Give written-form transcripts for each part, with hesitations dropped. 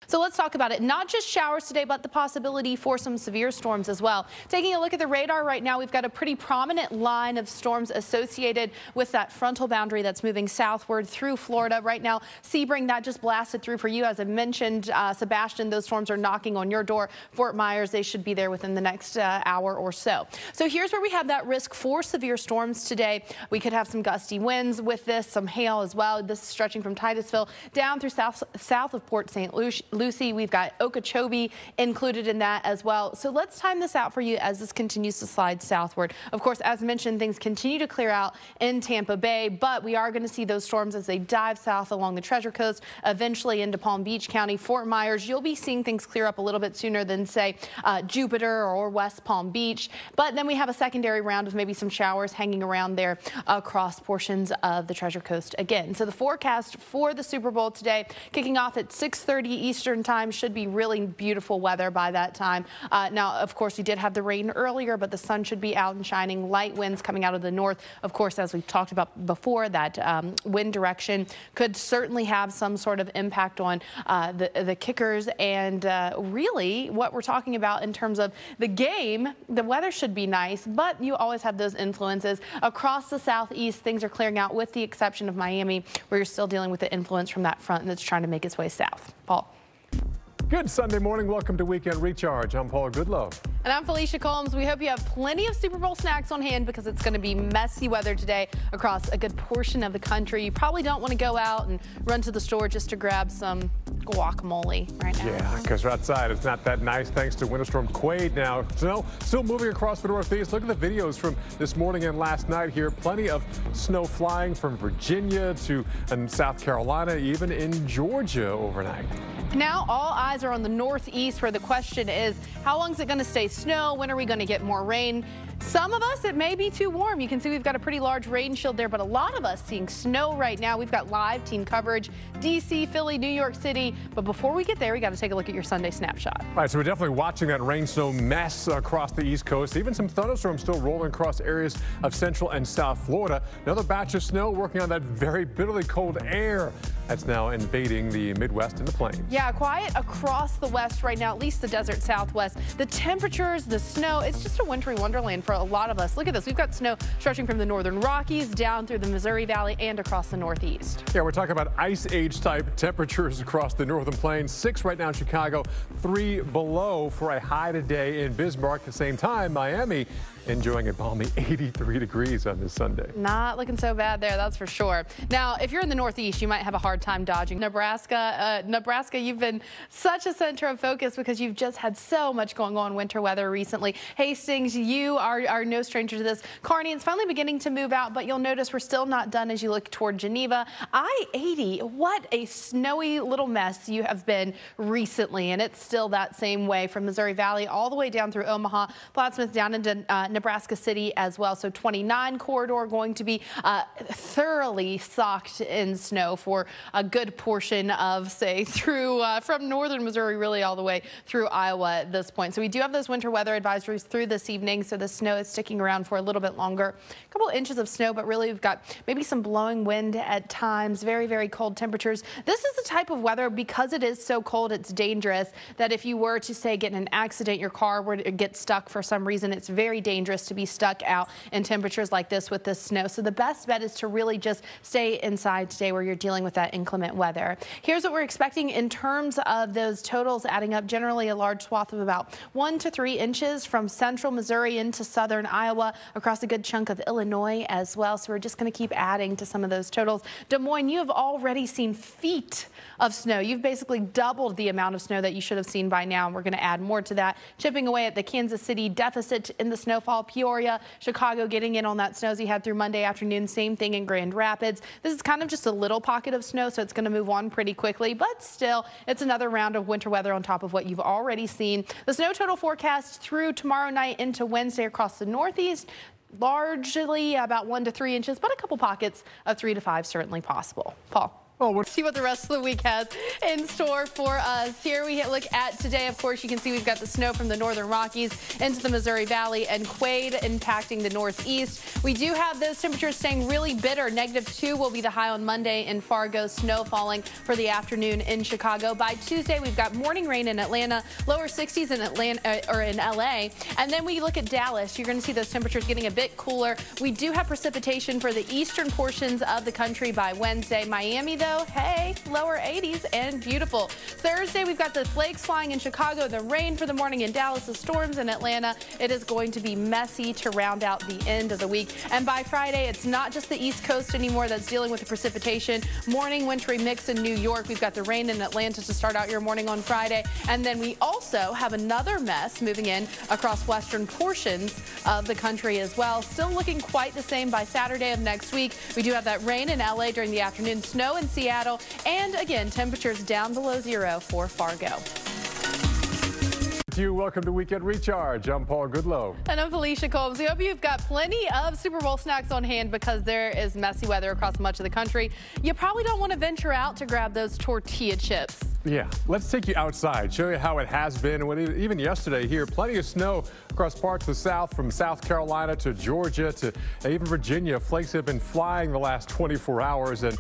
So let's talk about it. Not just showers today, but the possibility for some severe storms as well. Taking a look at the radar right now, we've got a pretty prominent line of storms associated with that frontal boundary that's moving southward through Florida. Right now, Sebring, that just blasted through for you. As I mentioned, Sebastian, those storms are knocking on your door. Fort Myers, they should be there within the next hour or so. So here's where we have that risk for severe storms today. We could have some gusty winds with this, some hail as well. This is stretching from Titusville down through south of Port St. Lucie. We've got Okeechobee included in that as well. So let's time this out for you as this continues to slide southward. Of course, as mentioned, things continue to clear out in Tampa Bay, but we are going to see those storms as they dive south along the Treasure Coast, eventually into Palm Beach County. Fort Myers, you'll be seeing things clear up a little bit sooner than, say, Jupiter or West Palm Beach. But then we have a secondary round of maybe some showers hanging around there across portions of the Treasure Coast again. So the forecast for the Super Bowl today, kicking off at 6:30 Eastern time, should be really beautiful weather by that time. Now, of course, we did have the rain earlier, but the sun should be out and shining. Light winds coming out of the north. Of course, as we've talked about before, that wind direction could certainly have some sort of impact on the kickers and really what we're talking about in terms of the game. The weather should be nice, but you always have those influences. Across the southeast, things are clearing out with the exception of Miami, where you're still dealing with the influence from that front that's trying to make its way south. Paul. Good Sunday morning. Welcome to Weekend Recharge. I'm Paul Goodlove. And I'm Felicia Combs. We hope you have plenty of Super Bowl snacks on hand because it's going to be messy weather today across a good portion of the country. You probably don't want to go out and run to the store just to grab some guacamole right now. Yeah, because outside it's not that nice thanks to Winter Storm Quade now. Snow still moving across the Northeast. Look at the videos from this morning and last night here. Plenty of snow flying from Virginia to South Carolina, even in Georgia overnight. Now all eyes are on the Northeast, where the question is, how long is it going to stay snow? When are we going to get more rain? Some of us, it may be too warm. You can see we've got a pretty large rain shield there, but a lot of us seeing snow right now. We've got live team coverage, D.C., Philly, New York City. But before we get there, we got to take a look at your Sunday snapshot. All right, so we're definitely watching that rain snow mess across the East Coast. Even some thunderstorms still rolling across areas of Central and South Florida. Another batch of snow working on that very bitterly cold air that's now invading the Midwest and the plains. Yeah, quiet across the West right now, at least the desert Southwest. The temperatures, the snow, it's just a wintry wonderland for a lot of us. Look at this. We've got snow stretching from the northern Rockies down through the Missouri Valley and across the Northeast. Yeah, we're talking about ice age type temperatures across the northern plains. 6 right now in Chicago, 3 below for a high today in Bismarck. At the same time, Miami enjoying a balmy 83 degrees on this Sunday. Not looking so bad there, that's for sure. Now, if you're in the Northeast, you might have a hard time dodging Nebraska. Nebraska, you've been such a center of focus because you've just had so much going on winter weather recently. Hastings, you are no stranger to this. Kearney, it's finally beginning to move out, but you'll notice we're still not done as you look toward Geneva. I-80, what a snowy little mess you have been recently, and it's still that same way from Missouri Valley all the way down through Omaha, Plattsmouth down into Nebraska City as well. So 29 corridor going to be thoroughly socked in snow for a good portion of, say, through from northern Missouri really all the way through Iowa at this point. So we do have those winter weather advisories through this evening, so the snow is sticking around for a little bit longer. A couple inches of snow, but really we've got maybe some blowing wind at times, very, very cold temperatures. This is the type of weather, because it is so cold, it's dangerous, that if you were to, say, get in an accident, your car were to get stuck for some reason, it's very dangerous to be stuck out in temperatures like this with this snow. So the best bet is to really just stay inside today where you're dealing with that inclement weather. Here's what we're expecting in terms of those totals adding up. Generally a large swath of about 1 to 3 inches from central Missouri into southern Iowa, across a good chunk of Illinois as well. So we're just going to keep adding to some of those totals. Des Moines, you have already seen feet of snow. You've basically doubled the amount of snow that you should have seen by now, and we're going to add more to that, chipping away at the Kansas City deficit in the snowfall. Peoria, Chicago getting in on that snow as you had through Monday afternoon. Same thing in Grand Rapids. This is kind of just a little pocket of snow, so it's going to move on pretty quickly, but still, it's another round of winter weather on top of what you've already seen. The snow total forecast through tomorrow night into Wednesday across the Northeast, largely about 1 to 3 inches, but a couple pockets of 3 to 5 certainly possible. Paul. Oh, See what the rest of the week has in store for us. Here we look at today. Of course, you can see we've got the snow from the northern Rockies into the Missouri Valley and Quade impacting the northeast. We do have those temperatures staying really bitter. -2 will be the high on Monday in Fargo. Snow falling for the afternoon in Chicago. By Tuesday, we've got morning rain in Atlanta, lower 60s in in LA. And then we look at Dallas. You're going to see those temperatures getting a bit cooler. We do have precipitation for the eastern portions of the country by Wednesday. Miami, though, hey, lower 80s and beautiful. Thursday, we've got the flakes flying in Chicago, the rain for the morning in Dallas, the storms in Atlanta. It is going to be messy to round out the end of the week. And by Friday, it's not just the East Coast anymore that's dealing with the precipitation. Morning wintry mix in New York. We've got the rain in Atlanta to start out your morning on Friday. And then we also have another mess moving in across western portions of the country as well. Still looking quite the same by Saturday of next week. We do have that rain in LA during the afternoon, snow in Seattle, and again, temperatures down below 0 for Fargo. Welcome to Weekend Recharge. I'm Paul Goodlow. And I'm Felicia Combs. We hope you've got plenty of Super Bowl snacks on hand because there is messy weather across much of the country. You probably don't want to venture out to grab those tortilla chips. Yeah, let's take you outside, show you how it has been. Even yesterday here, plenty of snow across parts of the South, from South Carolina to Georgia to even Virginia. Flakes have been flying the last 24 hours, and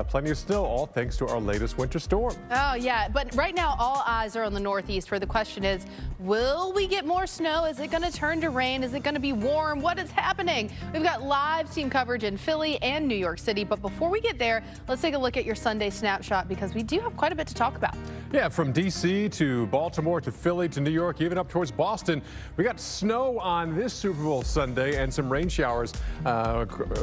plenty of snow, all thanks to our latest winter storm. Oh, yeah, but right now all eyes are on the Northeast, where the question is, will we get more snow? Is it going to turn to rain? Is it going to be warm? What is happening? We've got live team coverage in Philly and New York City, but before we get there, let's take a look at your Sunday snapshot because we do have quite a bit to talk about. Yeah, from D.C. to Baltimore to Philly to New York, even up towards Boston. We got snow on this Super Bowl Sunday and some rain showers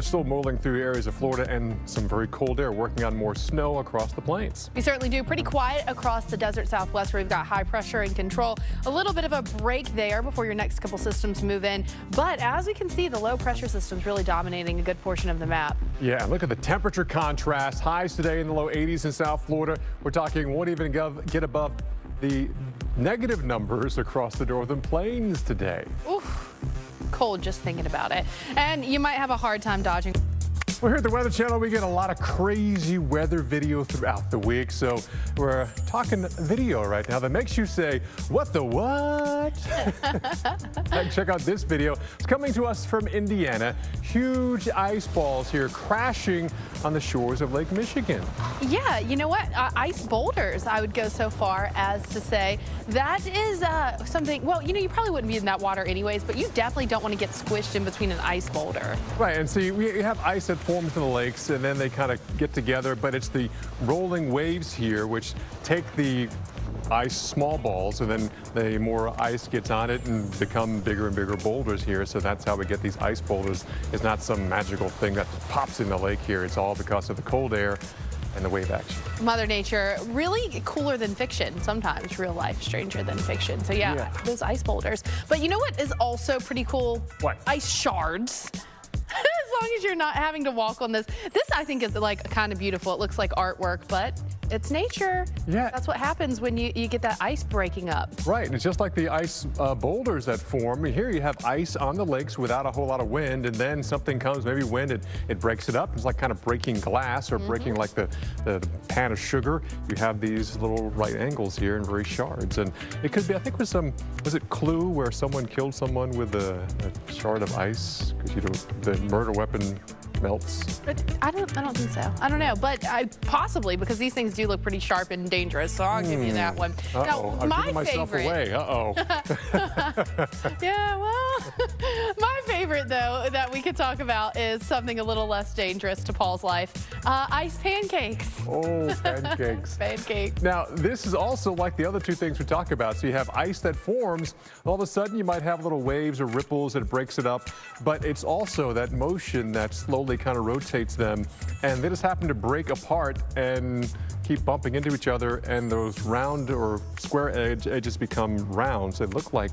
still rolling through areas of Florida, and some very cold air working on more snow across the plains. We certainly do. Pretty quiet across the desert Southwest, where we've got high pressure and control. A little bit of a break there before your next couple systems move in. But as we can see, the low pressure system's really dominating a good portion of the map. Yeah, look at the temperature contrast. Highs today in the low 80s in South Florida. We're talking won't even get above the negative numbers across the northern plains today. Oof, cold just thinking about it. And you might have a hard time dodging. Well, here at the Weather Channel, we get a lot of crazy weather video throughout the week. So we're talking video right now that makes you say, what the what? Check out this video. It's coming to us from Indiana. Huge ice balls here crashing on the shores of Lake Michigan. Yeah, you know what? Ice boulders, I would go so far as to say. That is something, well, you know, you probably wouldn't be in that water anyways, but you definitely don't want to get squished in between an ice boulder. Right, and see, we have ice that forms in the lakes, and then they kind of get together, but it's the rolling waves here which take the ice small balls, and then the more ice gets on it and become bigger and bigger boulders here. So that's how we get these ice boulders. It's not some magical thing that pops in the lake here. It's all because of the cold air and the wave action. Mother Nature, really cooler than fiction. Sometimes real life stranger than fiction. So yeah, those ice boulders. But you know what is also pretty cool? What? Ice shards. As long as you're not having to walk on this. This, I think, is like kind of beautiful. It looks like artwork, but it's nature. Yeah. That's what happens when you get that ice breaking up. Right, and it's just like the ice boulders that form. Here you have ice on the lakes without a whole lot of wind, and then something comes, maybe wind, it breaks it up. It's like kind of breaking glass, or breaking like the pan of sugar. You have these little right angles here and very shards. And it could be, I think, was it Clue, where someone killed someone with a shard of ice? Because, you know, the murder weapon melts. I don't think so. I don't know, but possibly, because these things do look pretty sharp and dangerous, so I'll give you that one. Uh-oh, I'm giving myself away. Uh-oh. Yeah, well, my favorite, though, that we could talk about is something a little less dangerous to Paul's life. Ice pancakes. Oh, pancakes. Pancakes. Now, this is also like the other two things we talk about. So you have ice that forms. All of a sudden, you might have little waves or ripples that breaks it up. But it's also that motion that slowly kind of rotates them. And they just happen to break apart and keep bumping into each other. And those round or square edges become rounds. They look like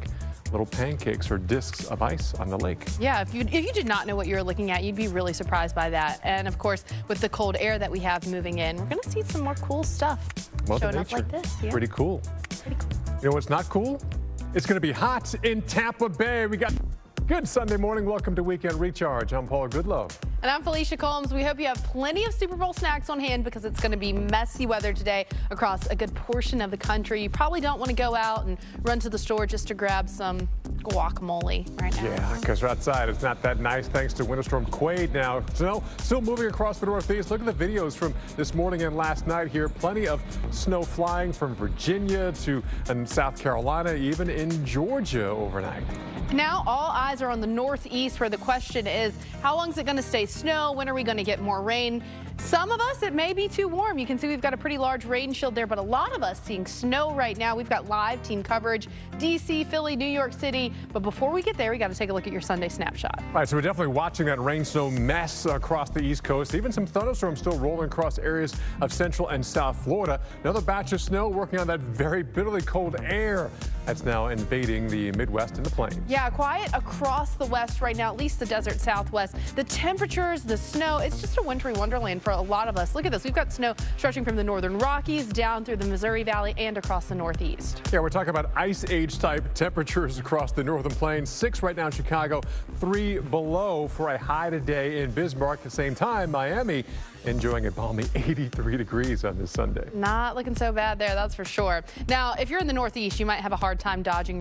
little pancakes or discs of ice on the lake. Yeah, if you did not know what you were looking at, you'd be really surprised by that. And of course, with the cold air that we have moving in, we're going to see some more cool stuff showing up like this. Yeah. Pretty cool. Pretty cool. You know what's not cool? It's going to be hot in Tampa Bay. We got good Sunday morning. Welcome to Weekend Recharge. I'm Paul Goodlow. And I'm Felicia Combs. We hope you have plenty of Super Bowl snacks on hand because it's going to be messy weather today across a good portion of the country. You probably don't want to go out and run to the store just to grab some guacamole right now. Yeah, because outside it's not that nice thanks to Winter Storm Quade. Now, snow still moving across the Northeast. Look at the videos from this morning and last night here. Plenty of snow flying from Virginia to South Carolina, even in Georgia overnight. Now all eyes are on the Northeast, where the question is, how long is it going to stay snow? When are we going to get more rain? Some of us, it may be too warm. You can see we've got a pretty large rain shield there, but a lot of us seeing snow right now. We've got live team coverage, D.C., Philly, New York City. But before we get there, we got to take a look at your Sunday snapshot. All right, so we're definitely watching that rain snow mess across the East Coast. Even some thunderstorms still rolling across areas of Central and South Florida. Another batch of snow working on that very bitterly cold air that's now invading the Midwest and the plains. Yeah, quiet across the West right now, at least the desert Southwest. The temperatures, the snow, it's just a wintry wonderland for a lot of us. Look at this. We've got snow stretching from the northern Rockies down through the Missouri Valley and across the Northeast. Yeah, we're talking about ice age type temperatures across the northern plains. 6 right now in Chicago, 3 below for a high today in Bismarck. At the same time, Miami enjoying a balmy 83 degrees on this Sunday. Not looking so bad there, that's for sure. Now, if you're in the Northeast, you might have a hard time dodging